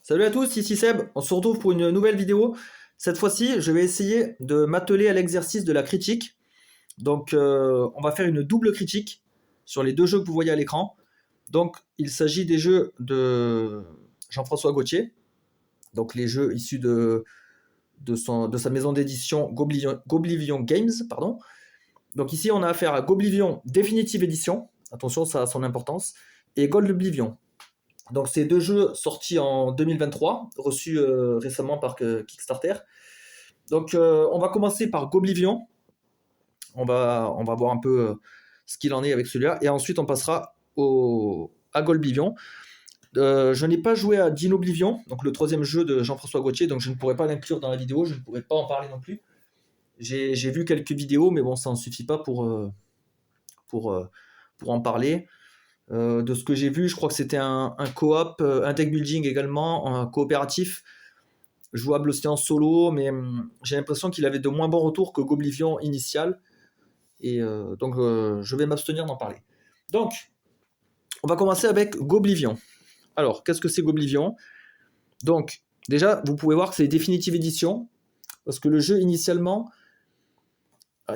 Salut à tous, ici Seb, on se retrouve pour une nouvelle vidéo. Cette fois-ci, je vais essayer de m'atteler à l'exercice de la critique. Donc, on va faire une double critique sur les deux jeux que vous voyez à l'écran. Donc, il s'agit des jeux de Jean-François Gaultier, donc les jeux issus de sa maison d'édition Goblivion Games, pardon. Donc ici, on a affaire à Goblivion Definitive Edition, attention, ça a son importance, et Gold Oblivion. Donc c'est deux jeux sortis en 2023, reçus récemment par Kickstarter. Donc on va commencer par Goblivion. On va voir un peu ce qu'il en est avec celui-là. Et ensuite on passera à Goblivion. Je n'ai pas joué à Dinoblivion, donc le troisième jeu de Jean-François Gaultier, donc je ne pourrais pas l'inclure dans la vidéo, je ne pourrais pas en parler non plus. J'ai vu quelques vidéos, mais bon, ça ne suffit pas pour en parler. De ce que j'ai vu, je crois que c'était un coop, un deck building également, un coopératif, jouable aussi en solo, mais j'ai l'impression qu'il avait de moins bons retours que Goblivion initial, et donc je vais m'abstenir d'en parler. Donc, on va commencer avec Goblivion. Alors, qu'est-ce que c'est Goblivion ? Donc, déjà, vous pouvez voir que c'est Definitive Edition, parce que le jeu initialement,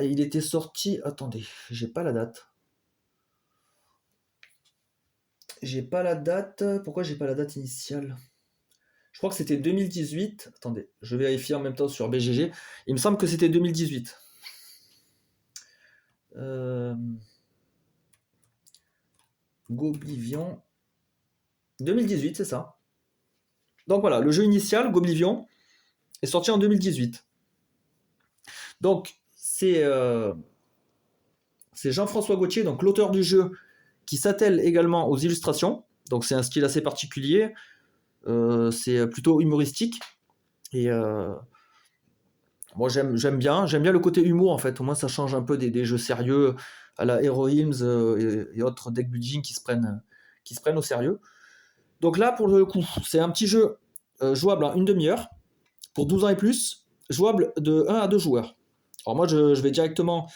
il était sorti... Attendez, j'ai pas la date. Pourquoi j'ai pas la date initiale ? Je crois que c'était 2018. Attendez, je vais vérifier en même temps sur BGG. Il me semble que c'était 2018. Goblivion. 2018, c'est ça. Donc voilà, le jeu initial, Goblivion, est sorti en 2018. Donc, c'est Jean-François Gaultier, donc l'auteur du jeu, qui s'attelle également aux illustrations. Donc c'est un style assez particulier. C'est plutôt humoristique. Et moi j'aime bien le côté humour en fait. Au moins ça change un peu des jeux sérieux à la Hero Realms et autres deck building qui se prennent au sérieux. Donc là pour le coup, c'est un petit jeu jouable en une demi-heure pour 12 ans et plus, jouable de 1 à 2 joueurs. Alors moi je vais directement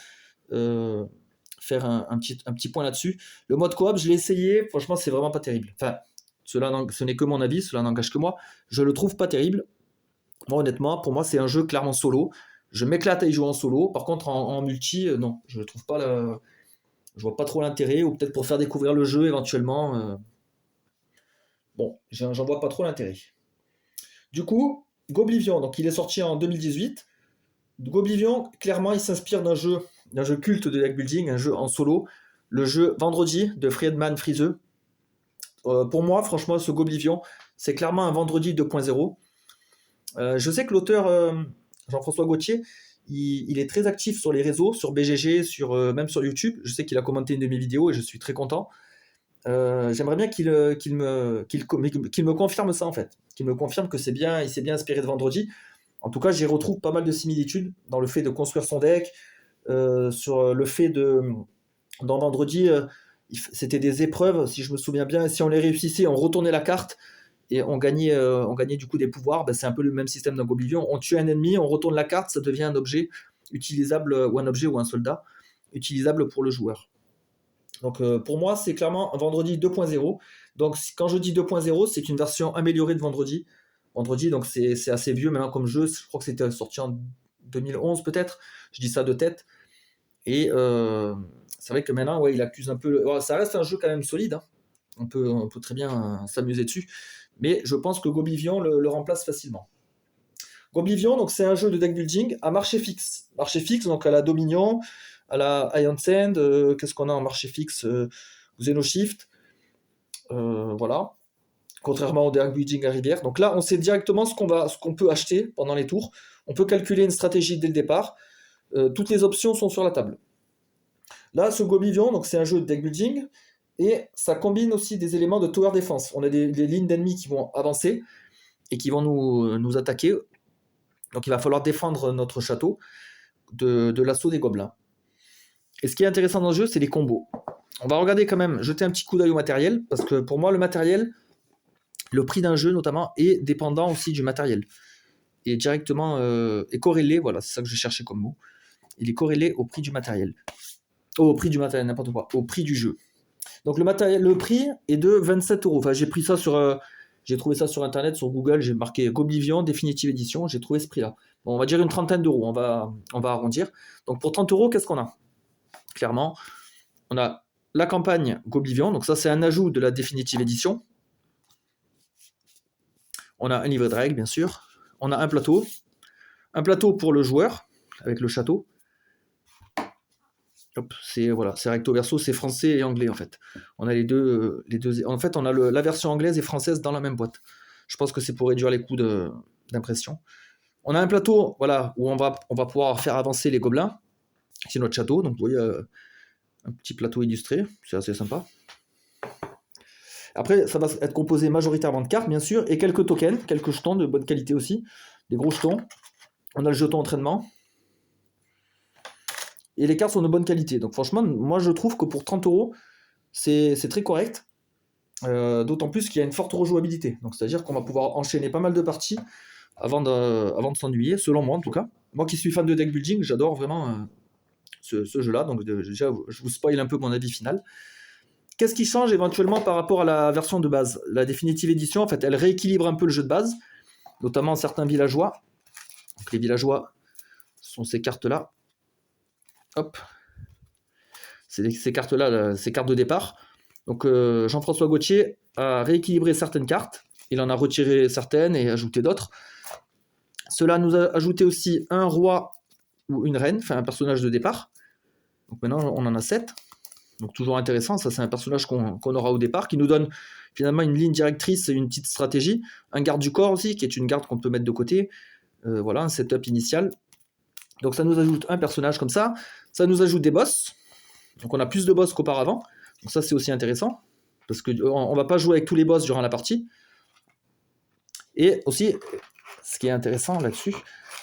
faire un petit point là-dessus. Le mode coop, je l'ai essayé, franchement c'est vraiment pas terrible. Enfin, ce n'est que mon avis, cela n'engage que moi. Je le trouve pas terrible. Moi honnêtement, pour moi c'est un jeu clairement solo. Je m'éclate à y jouer en solo. Par contre en multi, non, je trouve pas je vois pas trop l'intérêt, ou peut-être pour faire découvrir le jeu éventuellement. Bon, j'en vois pas trop l'intérêt. Du coup, Goblivion, donc il est sorti en 2018. Goblivion, clairement, il s'inspire d'un jeu culte de deck building, un jeu en solo, le jeu Vendredi de Friedemann Friese. Pour moi, franchement, ce Goblivion, c'est clairement un Vendredi 2.0. Je sais que l'auteur Jean-François Gaultier, il est très actif sur les réseaux, sur BGG, même sur YouTube. Je sais qu'il a commenté une de mes vidéos et je suis très content. J'aimerais bien qu'il me confirme ça en fait, qu'il me confirme que c'est bien, il s'est bien inspiré de Vendredi. En tout cas, j'y retrouve pas mal de similitudes dans le fait de construire son deck, sur le fait dans Vendredi, c'était des épreuves, si je me souviens bien, et si on les réussissait, on retournait la carte et on gagnait du coup des pouvoirs. C'est un peu le même système dans Goblivion. On tue un ennemi, on retourne la carte, ça devient un objet utilisable, ou un objet ou un soldat utilisable pour le joueur. Donc pour moi, c'est clairement un Vendredi 2.0. Donc quand je dis 2.0, c'est une version améliorée de Vendredi. Vendredi, donc c'est assez vieux maintenant comme jeu. Je crois que c'était sorti en 2011 peut-être. Je dis ça de tête. Et c'est vrai que maintenant, ouais, il accuse un peu... Ça reste un jeu quand même solide. Hein. On peut très bien s'amuser dessus. Mais je pense que Goblivion le remplace facilement. Goblivion, donc c'est un jeu de deck building à marché fixe. Marché fixe, donc à la Dominion, à la Iron Sand. Qu'est-ce qu'on a en marché fixe Xenoshift. Voilà. Contrairement au deck building à rivière. Donc là, on sait directement ce qu'on peut acheter pendant les tours. On peut calculer une stratégie dès le départ. Toutes les options sont sur la table. Là, ce Goblivion, donc c'est un jeu de deck building, et ça combine aussi des éléments de tower defense. On a des lignes d'ennemis qui vont avancer et qui vont nous attaquer. Donc il va falloir défendre notre château de l'assaut des gobelins. Et ce qui est intéressant dans le jeu, c'est les combos. On va regarder quand même, jeter un petit coup d'œil au matériel, parce que pour moi, le matériel, le prix d'un jeu notamment, est dépendant aussi du matériel. Et directement est corrélé, voilà, c'est ça que je cherchais comme mot. Il est corrélé au prix du matériel. Au prix du matériel, n'importe quoi. Au prix du jeu. Donc le prix est de 27€. Enfin, j'ai pris ça J'ai trouvé ça sur internet, sur Google, j'ai marqué Goblivion, définitive édition, j'ai trouvé ce prix-là. Bon, on va dire une trentaine d'euros, on va arrondir. Donc pour 30 euros, qu'est-ce qu'on a? Clairement, on a la campagne Goblivion, donc ça c'est un ajout de la définitive édition. On a un livret de règles, bien sûr. On a un plateau pour le joueur, avec le château. Hop, c'est recto verso, c'est français et anglais en fait. On a les deux. En fait, on a la version anglaise et française dans la même boîte. Je pense que c'est pour réduire les coûts d'impression. On a un plateau, voilà, où on va pouvoir faire avancer les gobelins. C'est notre château, donc vous voyez un petit plateau illustré, c'est assez sympa. Après, ça va être composé majoritairement de cartes, bien sûr, et quelques tokens, quelques jetons de bonne qualité aussi, des gros jetons. On a le jeton entraînement. Et les cartes sont de bonne qualité. Donc franchement, moi je trouve que pour 30 euros, c'est très correct. D'autant plus qu'il y a une forte rejouabilité. Donc c'est-à-dire qu'on va pouvoir enchaîner pas mal de parties avant de s'ennuyer, selon moi en tout cas. Moi qui suis fan de deck building, j'adore vraiment ce jeu-là. Donc déjà, je vous spoil un peu mon avis final. Qu'est-ce qui change éventuellement par rapport à la version de base? La définitive édition, en fait, elle rééquilibre un peu le jeu de base, notamment certains villageois. Donc les villageois sont ces cartes-là. Hop. C'est ces cartes-là, ces cartes de départ. Donc Jean-François Gauthier a rééquilibré certaines cartes. Il en a retiré certaines et ajouté d'autres. Cela nous a ajouté aussi un roi ou une reine, enfin un personnage de départ. Donc maintenant on en a 7. Donc toujours intéressant, ça c'est un personnage qu'on aura au départ, qui nous donne finalement une ligne directrice et une petite stratégie. Un garde du corps aussi, qui est une garde qu'on peut mettre de côté. Voilà, un setup initial. Donc ça nous ajoute un personnage comme ça. Ça nous ajoute des boss. Donc on a plus de boss qu'auparavant. Donc ça c'est aussi intéressant. Parce qu'on ne va pas jouer avec tous les boss durant la partie. Et aussi, ce qui est intéressant là-dessus,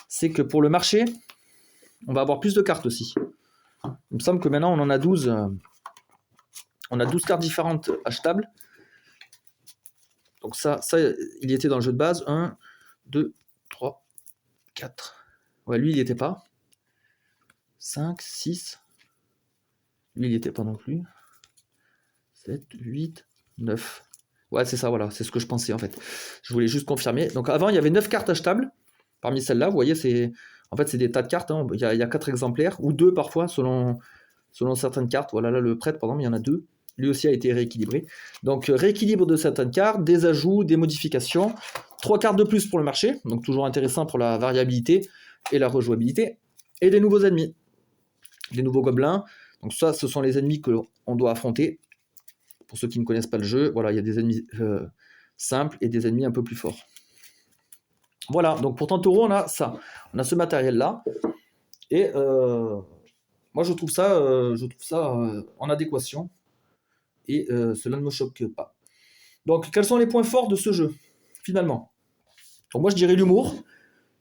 c'est que pour le marché, on va avoir plus de cartes aussi. Il me semble que maintenant on en a 12. On a 12 cartes différentes achetables. Donc ça, il y était dans le jeu de base. 1, 2, 3, 4. Ouais, lui, il n'y était pas. 5, 6. Lui, il n'y était pas non plus. 7, 8, 9. Ouais, c'est ça, voilà. C'est ce que je pensais, en fait. Je voulais juste confirmer. Donc avant, il y avait 9 cartes achetables. Parmi celles-là, vous voyez, c'est des tas de cartes. Hein. Il y a 4 exemplaires, ou 2 parfois, selon certaines cartes. Voilà, là, le prêtre, par exemple, il y en a 2. Lui aussi a été rééquilibré. Donc, rééquilibre de certaines cartes, des ajouts, des modifications. 3 cartes de plus pour le marché. Donc, toujours intéressant pour la variabilité et la rejouabilité. Et des nouveaux ennemis. Des nouveaux gobelins. Donc, ça, ce sont les ennemis qu'on doit affronter. Pour ceux qui ne connaissent pas le jeu, voilà, il y a des ennemis simples et des ennemis un peu plus forts. Voilà, donc pour 30 euros, on a ça. On a ce matériel-là. Et moi, je trouve ça en adéquation. Et cela ne me choque pas. Donc, quels sont les points forts de ce jeu, finalement? Donc, moi, je dirais l'humour.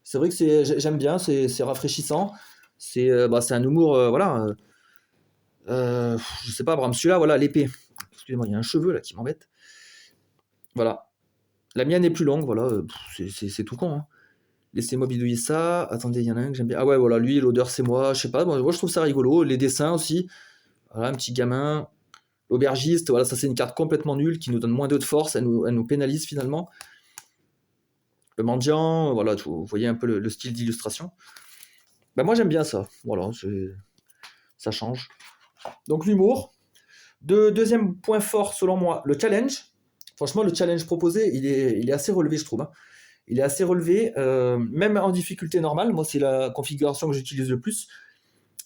C'est vrai que j'aime bien, c'est rafraîchissant. C'est un humour, je sais pas, Bram, celui-là, voilà, l'épée. Excusez-moi, il y a un cheveu là qui m'embête. Voilà. La mienne est plus longue, voilà, c'est tout con. Hein. Laissez-moi bidouiller ça. Attendez, il y en a un que j'aime bien. Ah ouais, voilà, lui, l'odeur, c'est moi, je sais pas. Moi, je trouve ça rigolo. Les dessins aussi. Voilà, un petit gamin. L'aubergiste, voilà, ça c'est une carte complètement nulle qui nous donne moins de force, elle nous pénalise finalement. Le mendiant, voilà, vous voyez un peu le style d'illustration. Ben moi j'aime bien ça, voilà, ça change. Donc l'humour. Deuxième point fort selon moi, le challenge. Franchement, le challenge proposé, il est assez relevé, je trouve. Hein. Il est assez relevé, même en difficulté normale. Moi, c'est la configuration que j'utilise le plus.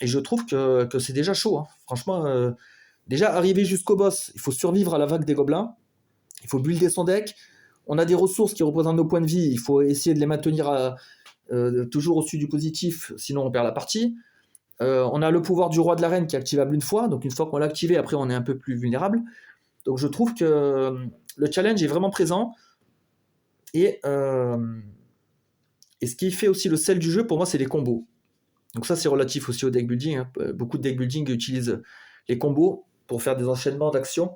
Et je trouve que c'est déjà chaud. Hein. Franchement, déjà, arriver jusqu'au boss, il faut survivre à la vague des gobelins. Il faut builder son deck. On a des ressources qui représentent nos points de vie. Il faut essayer de les maintenir toujours au-dessus du positif, sinon on perd la partie. On a le pouvoir du roi de l'arène qui est activable une fois. Donc une fois qu'on l'a activé, après on est un peu plus vulnérable. Donc je trouve que le challenge est vraiment présent. Et ce qui fait aussi le sel du jeu, pour moi, c'est les combos. Donc ça, c'est relatif aussi au deck building. Hein. Beaucoup de deck building utilisent les combos pour faire des enchaînements d'actions.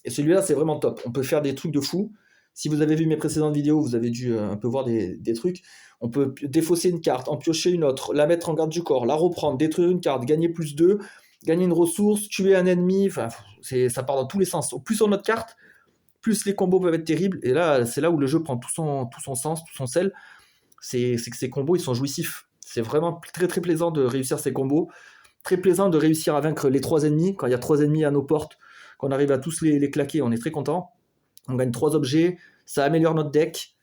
Et celui-là, c'est vraiment top. On peut faire des trucs de fou. Si vous avez vu mes précédentes vidéos, vous avez dû un peu voir des trucs. On peut défausser une carte, en piocher une autre, la mettre en garde du corps, la reprendre, détruire une carte, gagner plus 2, gagner une ressource, tuer un ennemi. Enfin, ça part dans tous les sens. Au plus on a de cartes, plus les combos peuvent être terribles. Et là, c'est là où le jeu prend tout son sens, tout son sel. C'est que ces combos, ils sont jouissifs. C'est vraiment très très plaisant de réussir ces combos. Très plaisant de réussir à vaincre les 3 ennemis. Quand il y a 3 ennemis à nos portes, qu'on arrive à tous les claquer, on est très content. On gagne 3 objets, ça améliore notre deck.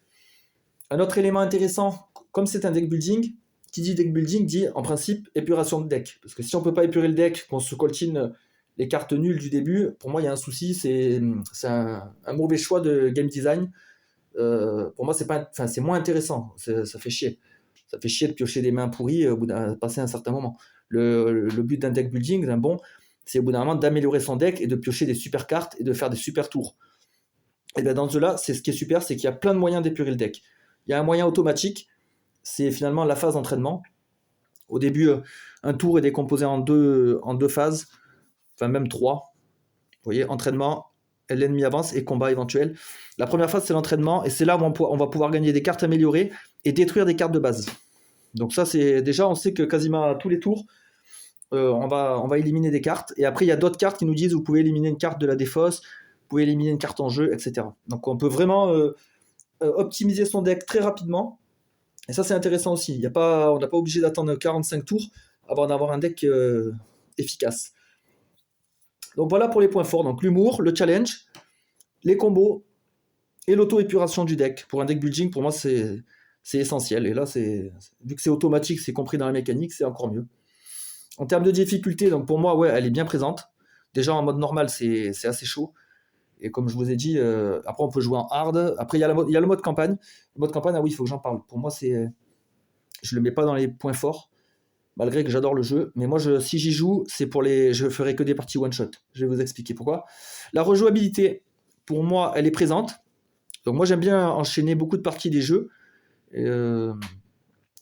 Un autre élément intéressant, comme c'est un deck building, qui dit deck building dit en principe épuration de deck. Parce que si on ne peut pas épurer le deck, qu'on se coltine les cartes nulles du début, pour moi il y a un souci, c'est un mauvais choix de game design. Pour moi c'est moins intéressant, ça fait chier. Ça fait chier de piocher des mains pourries au bout d'un passé un certain moment. Le but d'un deck building, c'est au bout d'un moment d'améliorer son deck et de piocher des super cartes et de faire des super tours. Et bien dans ce jeu-là, c'est ce qui est super, c'est qu'il y a plein de moyens d'épurer le deck. Il y a un moyen automatique, c'est finalement la phase d'entraînement. Au début, un tour est décomposé en deux phases, enfin même 3. Vous voyez, entraînement, l'ennemi avance et combat éventuel. La première phase, c'est l'entraînement, et c'est là où on va pouvoir gagner des cartes améliorées et détruire des cartes de base. Donc ça, c'est déjà, on sait que quasiment à tous les tours, on va éliminer des cartes, et après, il y a d'autres cartes qui nous disent vous pouvez éliminer une carte de la défausse, vous pouvez éliminer une carte en jeu, etc. Donc on peut vraiment optimiser son deck très rapidement, et ça, c'est intéressant aussi. On n'est pas obligé d'attendre 45 tours avant d'avoir un deck efficace. Donc voilà pour les points forts. Donc l'humour, le challenge, les combos et l'auto-épuration du deck. Pour un deck building, pour moi, c'est essentiel. Et là, vu que c'est automatique, c'est compris dans la mécanique, c'est encore mieux. En termes de difficulté, donc pour moi, ouais, elle est bien présente. Déjà en mode normal, c'est assez chaud. Et comme je vous ai dit, après on peut jouer en hard. Après il y a le mode campagne. Le mode campagne, ah oui, il faut que j'en parle. Pour moi, je le mets pas dans les points forts, malgré que j'adore le jeu. Mais moi, si j'y joue, je ferai que des parties one shot. Je vais vous expliquer pourquoi. La rejouabilité, pour moi, elle est présente. Donc moi, j'aime bien enchaîner beaucoup de parties des jeux.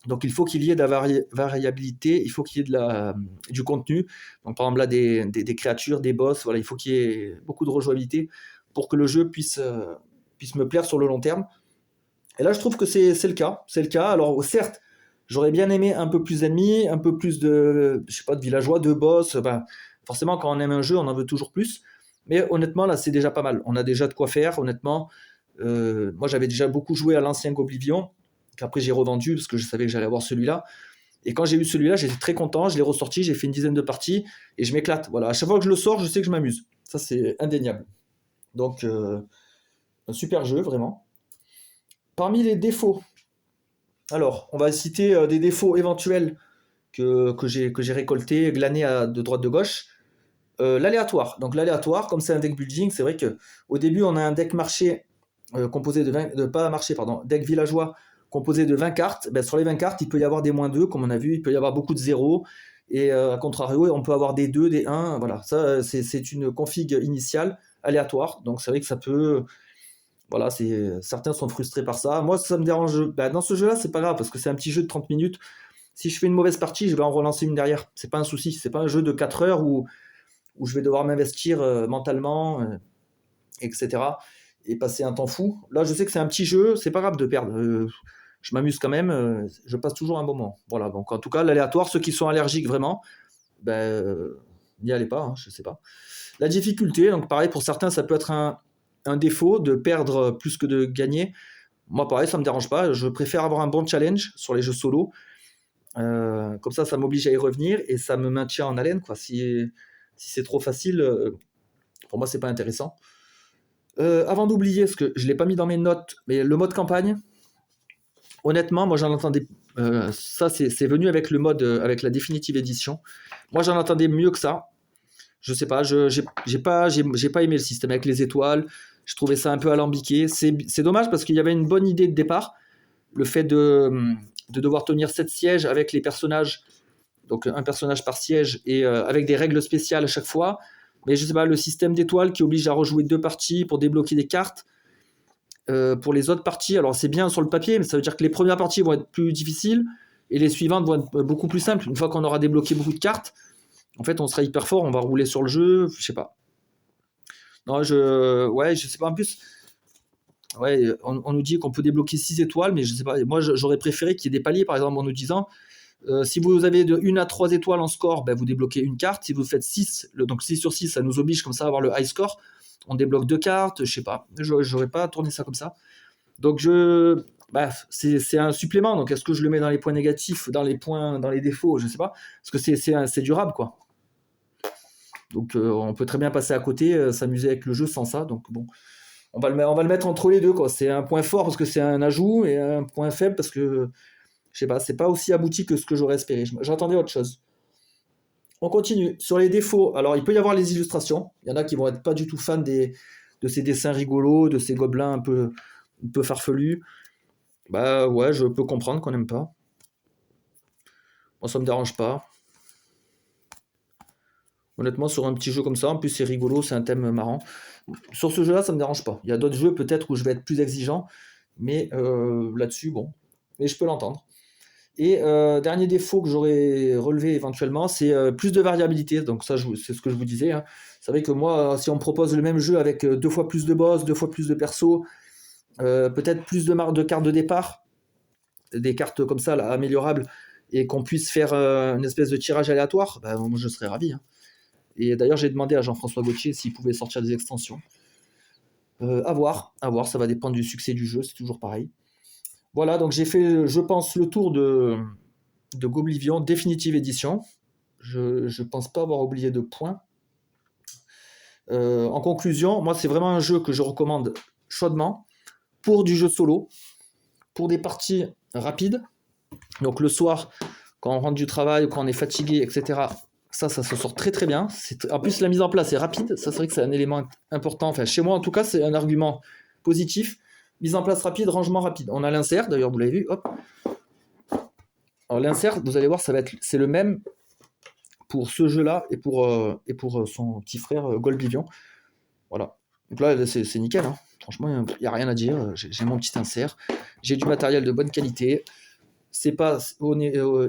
Donc il faut qu'il y ait de la variabilité, il faut qu'il y ait du contenu. Donc par exemple là des créatures, des boss, voilà, il faut qu'il y ait beaucoup de rejouabilité pour que le jeu puisse me plaire sur le long terme. Et là je trouve que c'est le cas. C'est le cas. Alors certes, j'aurais bien aimé un peu plus d'ennemis, un peu plus de villageois, de boss. Ben, forcément quand on aime un jeu, on en veut toujours plus. Mais honnêtement là c'est déjà pas mal. On a déjà de quoi faire, honnêtement. Moi j'avais déjà beaucoup joué à l'ancien Goblivion, qu'après j'ai revendu parce que je savais que j'allais avoir celui-là. Et quand j'ai eu celui-là, j'étais très content, je l'ai ressorti, j'ai fait une dizaine de parties et je m'éclate. Voilà, à chaque fois que je le sors, je sais que je m'amuse. Ça, c'est indéniable. Donc, un super jeu, vraiment. Parmi les défauts, alors, on va citer des défauts éventuels que j'ai récoltés, glanés de droite de gauche. L'aléatoire. Donc, l'aléatoire, comme c'est un deck building, c'est vrai qu'au début, on a un deck marché composé deck villageois composé de 20 cartes. Ben, sur les 20 cartes, il peut y avoir des -2, comme on a vu, il peut y avoir beaucoup de 0, et à contrario, on peut avoir des 2, des 1, voilà. Ça, c'est une config initiale aléatoire, donc c'est vrai que ça peut... Voilà, certains sont frustrés par ça. Moi, ça me dérange. Ben, dans ce jeu-là, c'est pas grave, parce que c'est un petit jeu de 30 minutes. Si je fais une mauvaise partie, je vais en relancer une derrière. C'est pas un souci. C'est pas un jeu de 4 heures où je vais devoir m'investir mentalement, etc., et passer un temps fou. Là, je sais que c'est un petit jeu, c'est pas grave de perdre. Je m'amuse quand même, je passe toujours un bon moment. Voilà, donc en tout cas, l'aléatoire, ceux qui sont allergiques vraiment, n'y allez pas, hein, je sais pas. La difficulté, donc pareil, pour certains, ça peut être un défaut de perdre plus que de gagner. Moi, pareil, ça me dérange pas. Je préfère avoir un bon challenge sur les jeux solo. Comme ça m'oblige à y revenir et ça me maintient en haleine, quoi. Si c'est trop facile, pour moi, c'est pas intéressant. Avant d'oublier, parce que je l'ai pas mis dans mes notes, mais le mode campagne, honnêtement, moi j'en entendais. Ça, c'est venu avec le mode, avec la Definitive Edition. Moi, j'en entendais mieux que ça. Je sais pas, j'ai pas aimé le système avec les étoiles. Je trouvais ça un peu alambiqué. C'est dommage parce qu'il y avait une bonne idée de départ. Le fait de devoir tenir 7 sièges avec les personnages, donc un personnage par siège, et avec des règles spéciales à chaque fois. Mais je sais pas, le système d'étoiles qui oblige à rejouer 2 parties pour débloquer des cartes. Pour les autres parties, alors c'est bien sur le papier, mais ça veut dire que les premières parties vont être plus difficiles et les suivantes vont être beaucoup plus simples. Une fois qu'on aura débloqué beaucoup de cartes, en fait, on sera hyper fort, on va rouler sur le jeu, je sais pas. Non, je sais pas, en plus, ouais, on nous dit qu'on peut débloquer 6 étoiles, mais je sais pas, moi j'aurais préféré qu'il y ait des paliers, par exemple, en nous disant, si vous avez de 1 à 3 étoiles en score, vous débloquez une carte. Si vous faites 6, donc 6 sur 6, ça nous oblige comme ça à avoir le high score. on débloque 2 cartes, je sais pas. J'aurais pas tourné ça comme ça. Donc c'est un supplément. Donc est-ce que je le mets dans les points négatifs, dans les défauts, je sais pas. Parce que c'est durable, quoi. Donc on peut très bien passer à côté, s'amuser avec le jeu sans ça. Donc bon, on va le mettre entre les deux, quoi. C'est un point fort parce que c'est un ajout et un point faible parce que je sais pas, c'est pas aussi abouti que ce que j'aurais espéré. J'attendais autre chose. On continue. Sur les défauts, alors il peut y avoir les illustrations. Il y en a qui vont être pas du tout fans de ces dessins rigolos, de ces gobelins un peu farfelus. Bah ouais, je peux comprendre qu'on n'aime pas. Moi, ça me dérange pas. Honnêtement, sur un petit jeu comme ça, en plus c'est rigolo, c'est un thème marrant. Sur ce jeu-là, ça me dérange pas. Il y a d'autres jeux peut-être où je vais être plus exigeant, mais là-dessus, bon. Mais je peux l'entendre. Et dernier défaut que j'aurais relevé éventuellement, c'est plus de variabilité. Donc ça, c'est ce que je vous disais. Hein. C'est vrai que moi, si on me propose le même jeu avec 2 fois plus de boss, 2 fois plus de persos, peut-être plus de cartes de départ, des cartes comme ça, là, améliorables, et qu'on puisse faire une espèce de tirage aléatoire, bah, moi je serais ravi. Hein. Et d'ailleurs, j'ai demandé à Jean-François Gauthier s'il pouvait sortir des extensions. À voir, ça va dépendre du succès du jeu, c'est toujours pareil. Voilà, donc j'ai fait, je pense, le tour de Goblivion Definitive Edition. Je pense pas avoir oublié de points. En conclusion, moi c'est vraiment un jeu que je recommande chaudement pour du jeu solo, pour des parties rapides. Donc le soir, quand on rentre du travail ou quand on est fatigué, etc. Ça se sort très très bien. En plus, la mise en place est rapide. Ça, c'est vrai que c'est un élément important. Enfin, chez moi, en tout cas, c'est un argument positif. Mise en place rapide, rangement rapide. On a l'insert, d'ailleurs, vous l'avez vu. Hop. Alors l'insert, vous allez voir, c'est le même pour ce jeu-là et pour son petit frère Golbivion. Voilà. Donc là, c'est nickel. Hein. Franchement, il n'y a rien à dire. J'ai mon petit insert. J'ai du matériel de bonne qualité. C'est pas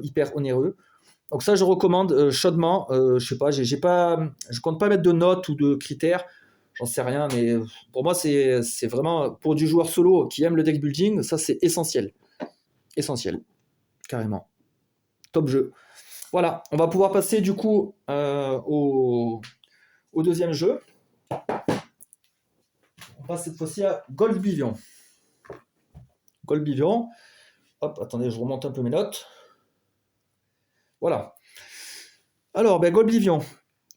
hyper onéreux. Donc ça, je recommande chaudement. Je sais pas, je compte pas mettre de notes ou de critères. J'en sais rien, mais pour moi, c'est vraiment pour du joueur solo qui aime le deck building, ça c'est essentiel. Essentiel, carrément. Top jeu. Voilà, on va pouvoir passer du coup au deuxième jeu. On passe cette fois-ci à Golbivion. Golbivion. Hop, attendez, je remonte un peu mes notes. Voilà. Alors, Golbivion.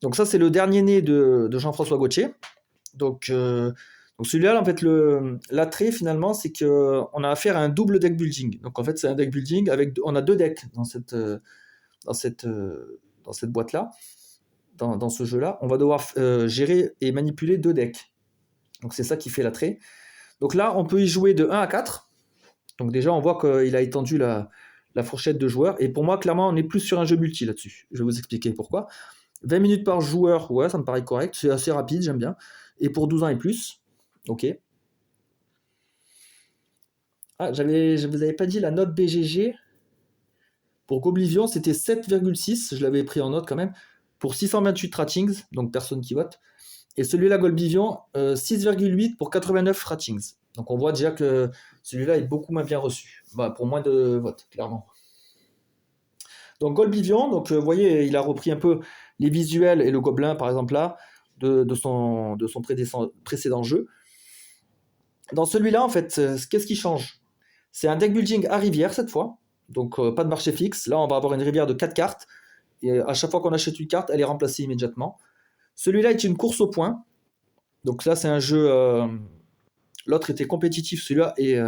Donc ça, c'est le dernier né de Jean-François Gauthier. Donc celui-là, en fait, l'attrait finalement, c'est qu'on a affaire à un double deck building. Donc en fait, c'est un deck building on a 2 decks dans cette boîte-là, dans ce jeu-là. On va devoir gérer et manipuler 2 decks. Donc c'est ça qui fait l'attrait. Donc là, on peut y jouer de 1 à 4. Donc déjà, on voit qu'il a étendu la fourchette de joueurs. Et pour moi, clairement, on est plus sur un jeu multi là-dessus. Je vais vous expliquer pourquoi. 20 minutes par joueur, ouais, ça me paraît correct. C'est assez rapide, j'aime bien. Et pour 12 ans et plus, ok. Ah, je vous avais pas dit la note BGG. Pour Goblivion, c'était 7,6. Je l'avais pris en note quand même. Pour 628 ratings, donc personne qui vote. Et celui-là, Goblivion, 6,8 pour 89 ratings. Donc on voit déjà que celui-là est beaucoup moins bien reçu. Bah, pour moins de votes, clairement. Donc Golbivion, donc vous voyez, il a repris un peu les visuels et le gobelin, par exemple là, de son précédent jeu. Dans celui-là, en fait, qu'est-ce qui change? C'est un deck building à rivière cette fois, donc pas de marché fixe. Là, on va avoir une rivière de 4 cartes, et à chaque fois qu'on achète une carte, elle est remplacée immédiatement. Celui-là est une course au point, donc là, c'est un jeu... l'autre était compétitif, celui-là est...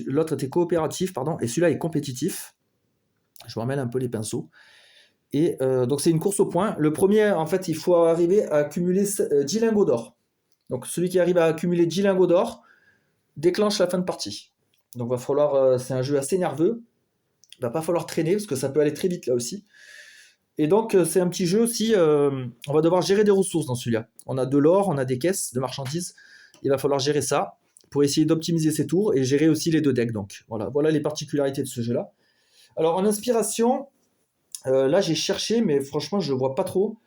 l'autre était coopératif, pardon, et celui-là est compétitif. Je vous ramène un peu les pinceaux. Et donc c'est une course au point. Le premier, en fait, il faut arriver à accumuler 10 lingots d'or. Donc celui qui arrive à accumuler 10 lingots d'or déclenche la fin de partie. Donc va falloir, c'est un jeu assez nerveux. Il va pas falloir traîner parce que ça peut aller très vite là aussi. Et donc c'est un petit jeu aussi, on va devoir gérer des ressources dans celui-là. On a de l'or, on a des caisses de marchandises. Il va falloir gérer ça pour essayer d'optimiser ses tours et gérer aussi les 2 decks. Donc voilà les particularités de ce jeu-là. Alors en inspiration, là j'ai cherché, mais franchement je ne vois pas trop.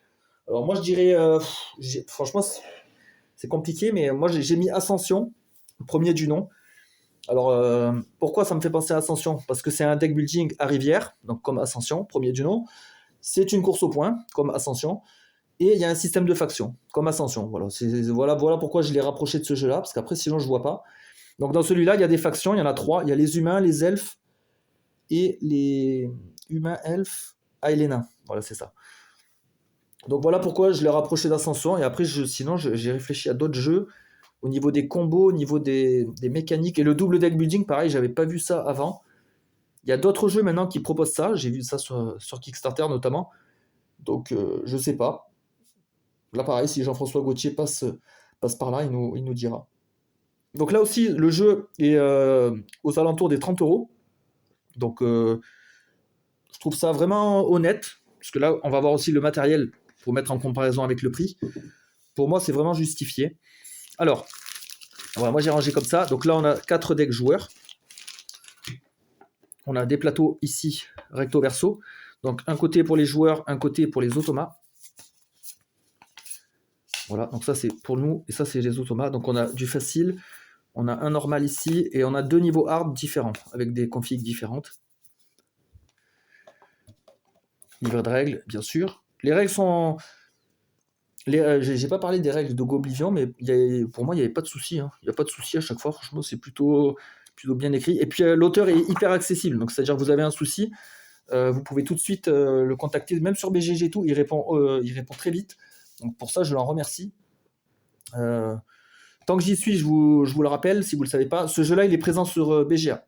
Alors moi je dirais, franchement c'est compliqué, mais moi j'ai mis Ascension, premier du nom. Alors pourquoi ça me fait penser à Ascension? Parce que c'est un deck building à rivière, donc comme Ascension, premier du nom. C'est une course au point, comme Ascension. Et il y a un système de faction, comme Ascension. Voilà pourquoi je l'ai rapproché de ce jeu-là, parce qu'après, sinon, je vois pas. Donc, dans celui-là, il y a des factions, il y en a 3. Il y a les humains, les elfes, et les humains, elfes, et les nains. Voilà, c'est ça. Donc, voilà pourquoi je l'ai rapproché d'Ascension. Et après, sinon, j'ai réfléchi à d'autres jeux, au niveau des combos, au niveau des mécaniques. Et le double deck building, pareil, j'avais pas vu ça avant. Il y a d'autres jeux maintenant qui proposent ça. J'ai vu ça sur Kickstarter notamment. Donc, je sais pas. Là, pareil, si Jean-François Gauthier passe par là, il nous dira. Donc là aussi, le jeu est aux alentours des 30 €. Donc, je trouve ça vraiment honnête. Parce que là, on va voir aussi le matériel pour mettre en comparaison avec le prix. Pour moi, c'est vraiment justifié. Alors, voilà, moi j'ai rangé comme ça. Donc là, on a 4 decks joueurs. On a des plateaux ici, recto verso. Donc un côté pour les joueurs, un côté pour les automates. Voilà, donc ça c'est pour nous, et ça c'est les automates. Donc on a du facile, on a un normal ici, et on a 2 niveaux hard différents, avec des configs différentes. Livret de règles, bien sûr. Les règles sont... j'ai pas parlé des règles de Goblivion, mais pour moi il n'y avait pas de souci. Hein. Il n'y a pas de souci à chaque fois, franchement c'est plutôt bien écrit. Et puis l'auteur est hyper accessible, donc c'est-à-dire que vous avez un souci, vous pouvez tout de suite le contacter, même sur BGG et tout, il répond très vite. Donc pour ça, je l'en remercie. Tant que j'y suis, je vous le rappelle, si vous ne le savez pas, ce jeu-là, il est présent sur BGA.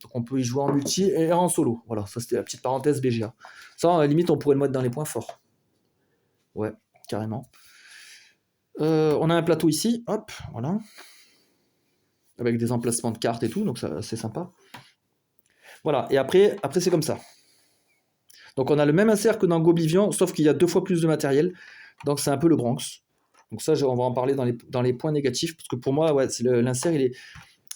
Donc on peut y jouer en multi et en solo. Voilà, ça c'était la petite parenthèse BGA. Ça, à la limite, on pourrait le mettre dans les points forts. Ouais, carrément. On a un plateau ici, hop, voilà. Avec des emplacements de cartes et tout, donc ça, c'est sympa. Voilà, et après c'est comme ça. Donc on a le même insert que dans Goblivion, sauf qu'il y a 2 fois plus de matériel. Donc c'est un peu le Bronx. Donc ça, on va en parler dans les points négatifs, parce que pour moi, ouais, l'insert, il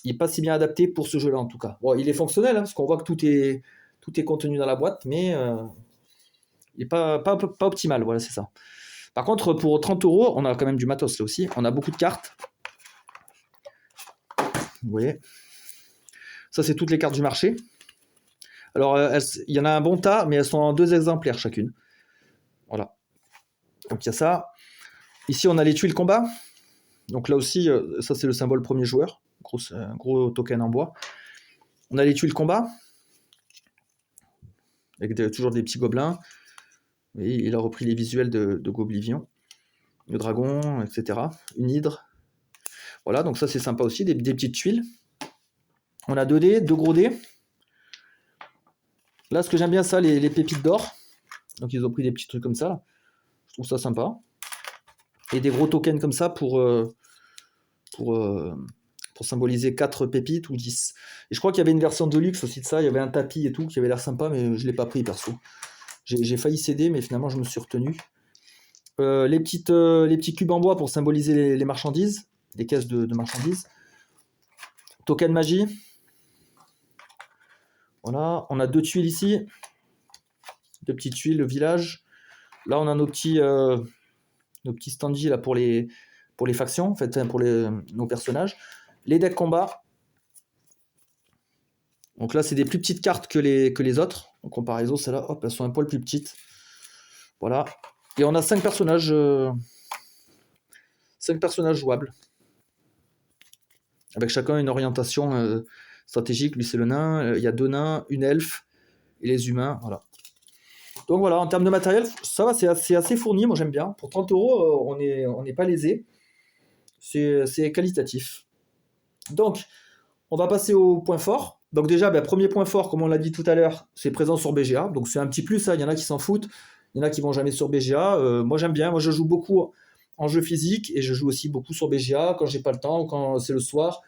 est pas si bien adapté pour ce jeu-là, en tout cas. Bon, il est fonctionnel, hein, parce qu'on voit que tout est contenu dans la boîte, mais il n'est pas optimal, voilà, c'est ça. Par contre, pour 30 €, on a quand même du matos, là aussi. On a beaucoup de cartes. Vous voyez. Ça, c'est toutes les cartes du marché. Alors, il y en a un bon tas, mais elles sont en 2 exemplaires chacune. Voilà. Donc, il y a ça. Ici, on a les tuiles combat. Donc là aussi, ça c'est le symbole premier joueur. Un gros token en bois. On a les tuiles combat. Avec toujours des petits gobelins. Et il a repris les visuels de Goblivion. Le dragon, etc. Une hydre. Voilà, donc ça c'est sympa aussi. Des petites tuiles. On a 2 dés, 2 gros dés. Là, ce que j'aime bien, ça, les pépites d'or. Donc ils ont pris des petits trucs comme ça. Là. Je trouve ça sympa. Et des gros tokens comme ça pour symboliser 4 pépites ou 10. Et je crois qu'il y avait une version de luxe aussi de ça, il y avait un tapis et tout qui avait l'air sympa, mais je ne l'ai pas pris perso. J'ai failli céder, mais finalement je me suis retenu. Les petits cubes en bois pour symboliser les marchandises, les caisses de marchandises. Token magie. Voilà, on a 2 tuiles ici. 2 petites tuiles, le village. Là on a nos petits standees là pour les factions, en fait, pour nos personnages. Les decks combat. Donc là, c'est des plus petites cartes que les autres. En comparaison, celles-là, hop, elles sont un poil plus petites. Voilà. Et on a 5 personnages, 5 personnages jouables. Avec chacun une orientation stratégique. Lui, c'est le nain. Il y a 2 nains, une elfe et les humains. Voilà. Donc voilà, en termes de matériel, ça va, c'est assez fourni. Moi, j'aime bien. Pour 30 €, on n'est pas lésé. C'est qualitatif. Donc, on va passer au point fort. Donc déjà, premier point fort, comme on l'a dit tout à l'heure, c'est présent sur BGA. Donc c'est un petit plus, ça. Il y en a qui s'en foutent. Il y en a qui vont jamais sur BGA. Moi, j'aime bien. Moi, je joue beaucoup en jeu physique et je joue aussi beaucoup sur BGA quand j'ai pas le temps ou quand c'est le soir.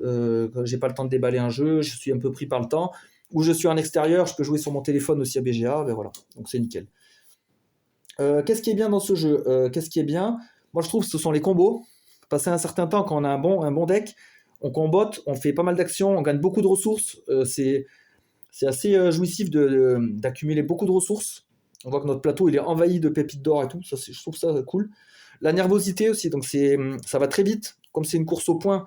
Quand j'ai pas le temps de déballer un jeu, je suis un peu pris par le temps. Ou je suis en extérieur, je peux jouer sur mon téléphone aussi à BGA. Ben voilà. Donc c'est nickel. Qu'est-ce qui est bien dans ce jeu ? Qu'est-ce qui est bien ? Moi, je trouve que ce sont les combos. Passer un certain temps quand on a un bon deck, on combotte, on fait pas mal d'actions, on gagne beaucoup de ressources. C'est assez jouissif d'accumuler beaucoup de ressources. On voit que notre plateau il est envahi de pépites d'or et tout. Ça, je trouve ça cool. La nervosité aussi, donc ça va très vite. Comme c'est une course au point,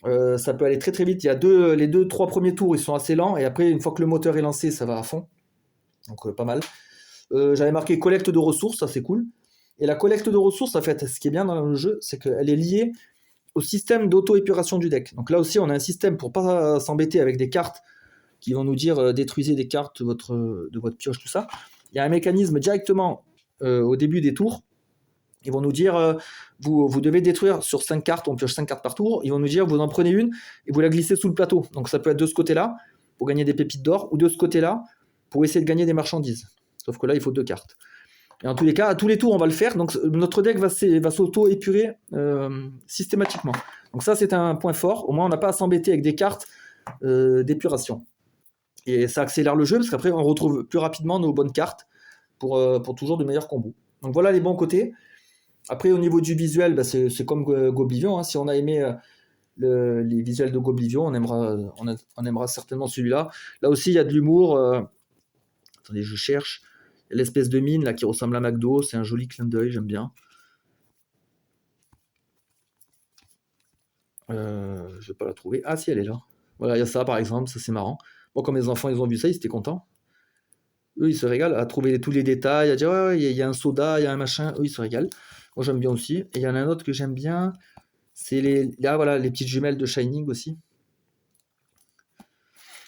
ça peut aller très très vite. Il y a les 2-3 premiers tours, ils sont assez lents. Et après, une fois que le moteur est lancé, ça va à fond. Donc pas mal. J'avais marqué collecte de ressources, ça c'est cool. Et la collecte de ressources, en fait, ce qui est bien dans le jeu, c'est qu'elle est liée au système d'auto-épuration du deck. Donc là aussi, on a un système pour pas s'embêter avec des cartes qui vont nous dire détruisez des cartes de votre pioche, tout ça. Il y a un mécanisme directement au début des tours. Ils vont nous dire vous devez détruire sur 5 cartes, on pioche 5 cartes par tour. Ils vont nous dire vous en prenez une et vous la glissez sous le plateau. Donc ça peut être de ce côté-là pour gagner des pépites d'or ou de ce côté-là pour essayer de gagner des marchandises. Sauf que là, il faut 2 cartes. Et en tous les cas, à tous les tours, on va le faire. Donc notre deck va s'auto-épurer systématiquement. Donc ça, c'est un point fort. Au moins, on n'a pas à s'embêter avec des cartes d'épuration. Et ça accélère le jeu parce qu'après, on retrouve plus rapidement nos bonnes cartes pour toujours de meilleurs combos. Donc voilà les bons côtés. Après, au niveau du visuel, bah, c'est comme Goblivion. Hein. Si on a aimé les visuels de Goblivion, on aimera certainement celui-là. Là aussi, il y a de l'humour. Attendez, je cherche. Il y a l'espèce de mine là, qui ressemble à McDo. C'est un joli clin d'œil, j'aime bien. Je ne vais pas la trouver. Ah si, elle est là. Voilà, il y a ça par exemple, ça c'est marrant. Bon, comme les enfants ils ont vu ça, ils étaient contents. Eux, ils se régalent à trouver tous les détails, à dire ouais, il y a un soda, il y a un machin. Eux, ils se régalent. Moi, j'aime bien aussi. Et il y en a un autre que j'aime bien. C'est là, voilà, les petites jumelles de Shining aussi.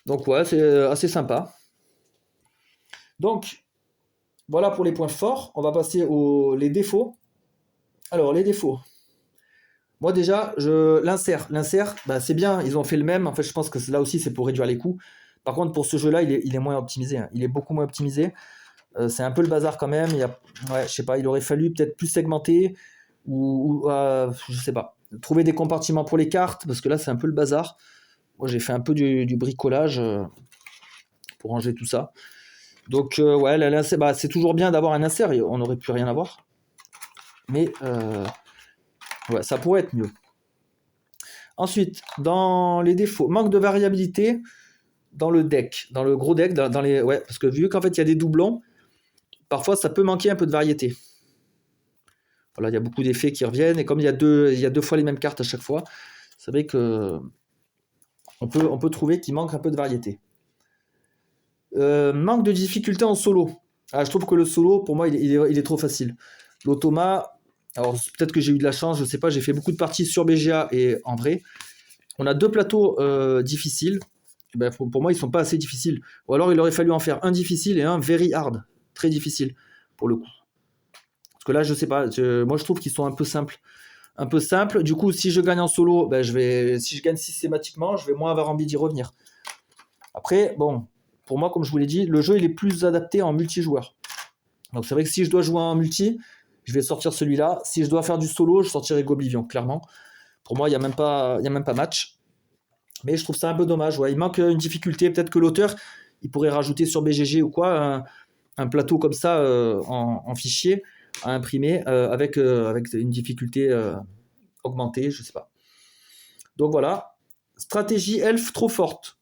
Donc, ouais, c'est assez sympa. Donc, voilà pour les points forts. On va passer les défauts. Alors, les défauts. Moi, déjà, l'insert. L'insert, bah, c'est bien. Ils ont fait le même. En fait, je pense que là aussi, c'est pour réduire les coûts. Par contre, pour ce jeu-là, il est moins optimisé. Hein. Il est beaucoup moins optimisé. C'est un peu le bazar quand même. Ouais, je sais pas, il aurait fallu peut-être plus segmenter ou je sais pas. Trouver des compartiments pour les cartes, parce que là, c'est un peu le bazar. Moi, j'ai fait un peu du bricolage pour ranger tout ça. Donc, ouais, l'insert, bah, c'est toujours bien d'avoir un insert. On n'aurait pu rien avoir. Mais, ouais, ça pourrait être mieux. Ensuite, dans les défauts, manque de variabilité dans le deck, dans le gros deck, ouais, parce que vu qu'en fait, il y a des doublons, parfois, ça peut manquer un peu de variété. Voilà, il y a beaucoup d'effets qui reviennent, et comme il y a deux fois les mêmes cartes à chaque fois, c'est vrai que on peut trouver qu'il manque un peu de variété. Manque de difficulté en solo. Ah, je trouve que le solo, pour moi, il est trop facile. L'automa, alors peut-être que j'ai eu de la chance, je sais pas, j'ai fait beaucoup de parties sur BGA et en vrai. On a 2 plateaux difficiles. Et ben, pour moi, ils sont pas assez difficiles. Ou alors, il aurait fallu en faire un difficile et un very hard. Très difficile, pour le coup. Parce que là, je sais pas, moi je trouve qu'ils sont un peu simples. Un peu simple. Du coup, si je gagne en solo, ben, si je gagne systématiquement, je vais moins avoir envie d'y revenir. Après, bon, pour moi, comme je vous l'ai dit, le jeu il est plus adapté en multijoueur. Donc c'est vrai que si je dois jouer en multi, je vais sortir celui-là. Si je dois faire du solo, je sortirai Goblivion, clairement. Pour moi, il n'y a même pas match. Mais je trouve ça un peu dommage. Ouais. Il manque une difficulté. Peut-être que l'auteur, il pourrait rajouter sur BGG ou quoi, un plateau comme ça en fichier à imprimer avec une difficulté augmentée, je sais pas. Donc voilà. Stratégie elfe trop forte.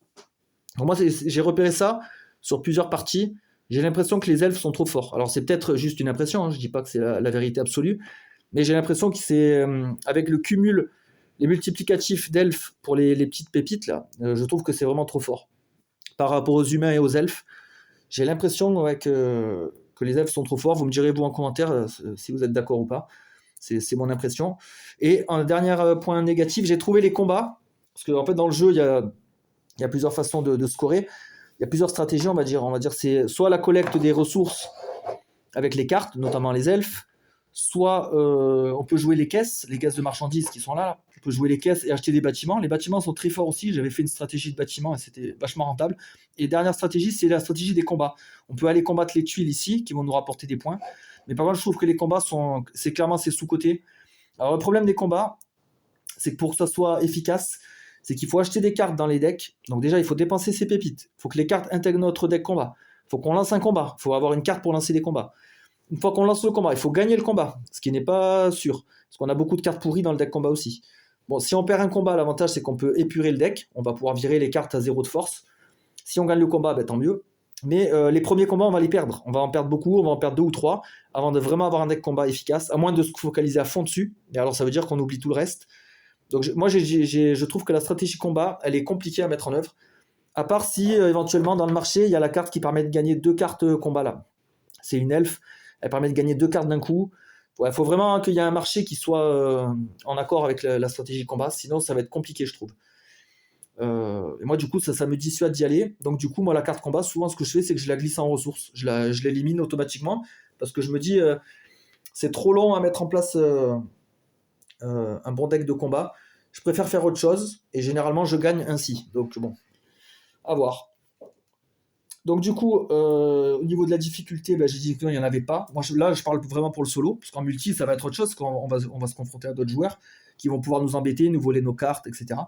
Donc moi, j'ai repéré ça sur plusieurs parties. J'ai l'impression que les elfes sont trop forts. Alors c'est peut-être juste une impression, hein, je dis pas que c'est la vérité absolue, mais j'ai l'impression que c'est avec le cumul, les multiplicatifs d'elfes pour les petites pépites là, je trouve que c'est vraiment trop fort. Par rapport aux humains et aux elfes, j'ai l'impression ouais, que les elfes sont trop forts. Vous me direz vous en commentaire si vous êtes d'accord ou pas. C'est mon impression. Et un dernier point négatif, j'ai trouvé les combats, parce qu'en fait dans le jeu il y a plusieurs façons de scorer. Il y a plusieurs stratégies, on va dire c'est soit la collecte des ressources avec les cartes, notamment les elfes, soit on peut jouer les caisses de marchandises qui sont là. On peut jouer les caisses et acheter des bâtiments. Les bâtiments sont très forts aussi. J'avais fait une stratégie de bâtiment et c'était vachement rentable. Et dernière stratégie, c'est la stratégie des combats. On peut aller combattre les tuiles ici qui vont nous rapporter des points. Mais par contre, je trouve que les combats c'est clairement sous-coté. Alors le problème des combats, c'est que pour que ça soit efficace, c'est qu'il faut acheter des cartes dans les decks. Donc déjà, il faut dépenser ses pépites. Il faut que les cartes intègrent notre deck combat. Il faut qu'on lance un combat. Il faut avoir une carte pour lancer des combats. Une fois qu'on lance le combat, il faut gagner le combat, ce qui n'est pas sûr. Parce qu'on a beaucoup de cartes pourries dans le deck combat aussi. Bon, si on perd un combat, l'avantage c'est qu'on peut épurer le deck. On va pouvoir virer les cartes à 0 de force. Si on gagne le combat, tant mieux. Mais les premiers combats, on va les perdre. On va en perdre beaucoup, on va en perdre 2 ou 3 avant de vraiment avoir un deck combat efficace, à moins de se focaliser à fond dessus. Et alors ça veut dire qu'on oublie tout le reste. Donc moi, je trouve que la stratégie combat, elle est compliquée à mettre en œuvre. À part si, éventuellement, dans le marché, il y a la carte qui permet de gagner 2 cartes combat là. C'est une elfe, elle permet de gagner 2 cartes d'un coup. Ouais, faut vraiment qu'il y ait un marché qui soit en accord avec la stratégie combat, sinon ça va être compliqué, je trouve. Et moi, du coup, ça me dissuade d'y aller. Donc, du coup, moi, la carte combat, souvent, ce que je fais, c'est que je la glisse en ressources. Je l'élimine automatiquement parce que je me dis, c'est trop long à mettre en place un bon deck de combat. Je préfère faire autre chose et généralement, je gagne ainsi. Donc, bon, à voir. Donc, du coup, au niveau de la difficulté, ben, j'ai dit qu'il n'y en avait pas. Moi, là, je parle vraiment pour le solo, parce qu'en multi, ça va être autre chose, quand on va se confronter à d'autres joueurs qui vont pouvoir nous embêter, nous voler nos cartes, etc.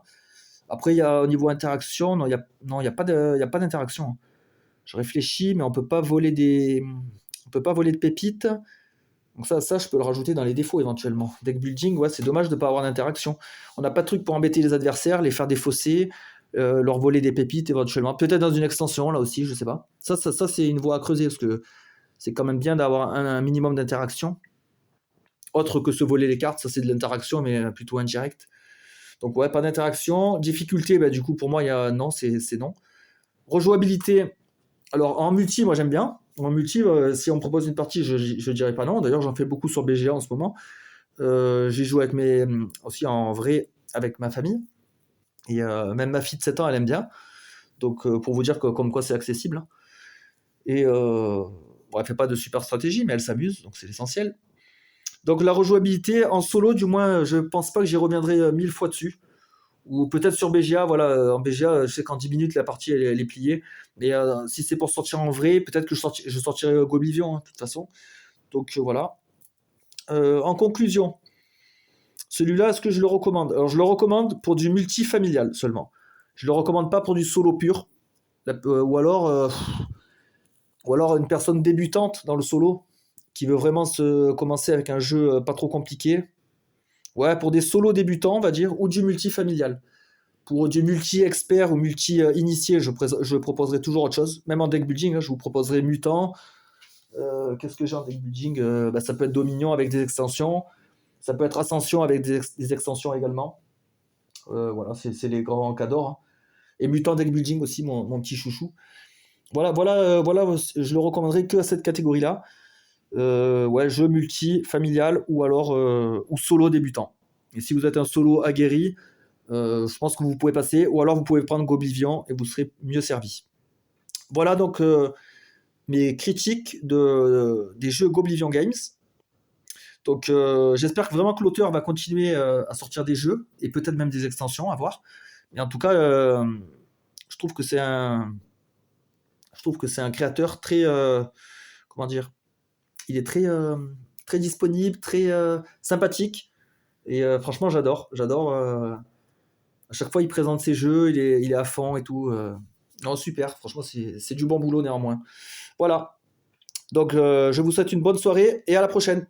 Après, il y a au niveau interaction, non, il y a pas d'interaction, hein. Je réfléchis, mais on peut pas voler de pépites. Donc ça, je peux le rajouter dans les défauts éventuellement. Deck building, ouais, c'est dommage de ne pas avoir d'interaction. On n'a pas de truc pour embêter les adversaires, les faire défausser, leur voler des pépites éventuellement. Peut-être dans une extension, là aussi, je sais pas. Ça c'est une voie à creuser, parce que c'est quand même bien d'avoir un minimum d'interaction. Autre que se voler les cartes, ça c'est de l'interaction, mais plutôt indirecte. Donc ouais, pas d'interaction. Difficulté, bah, du coup, pour moi, il y a non, c'est non. Rejouabilité, alors en multi, moi j'aime bien. En multi, si on me propose une partie, je dirais pas non. D'ailleurs, j'en fais beaucoup sur BGA en ce moment. J'ai joué aussi en vrai avec ma famille. Et même ma fille de 7 ans, elle aime bien. Donc pour vous dire que comme quoi c'est accessible. Et bon, elle fait pas de super stratégie, mais elle s'amuse, donc c'est l'essentiel. Donc la rejouabilité, en solo, du moins, je pense pas que j'y reviendrai 1000 fois dessus. Ou peut-être sur BGA, voilà, en BGA, je sais qu'en 10 minutes, la partie, elle est pliée. Mais si c'est pour sortir en vrai, peut-être que je sortirai Goblivion, hein, de toute façon. Donc voilà. En conclusion, celui-là, est-ce que je le recommande? Alors, je le recommande pour du multifamilial seulement. Je le recommande pas pour du solo pur. Ou alors une personne débutante dans le solo, qui veut vraiment se commencer avec un jeu pas trop compliqué. Ouais, pour des solos débutants, on va dire, ou du multifamilial. Pour du multi-expert ou multi-initié, je proposerai toujours autre chose. Même en deck building, hein, je vous proposerai mutant. Qu'est-ce que j'ai en deck building? Bah, ça peut être Dominion avec des extensions. Ça peut être Ascension avec des extensions également. Voilà, c'est les grands cadors, hein. Et mutant deck building aussi, mon petit chouchou. Voilà, je le recommanderais que à cette catégorie-là. Ouais, jeu multi, familial ou alors ou solo débutant. Et si vous êtes un solo aguerri, je pense que vous pouvez passer, ou alors vous pouvez prendre Goblivion et vous serez mieux servi. Voilà donc mes critiques des jeux Goblivion Games. Donc j'espère vraiment que l'auteur va continuer à sortir des jeux et peut-être même des extensions, à voir. Mais en tout cas, je trouve que c'est un créateur très, comment dire, il est très disponible, très sympathique. Et franchement, j'adore. À chaque fois, il présente ses jeux, il est à fond et tout. Non, super. Franchement, c'est du bon boulot néanmoins. Voilà. Donc, je vous souhaite une bonne soirée et à la prochaine.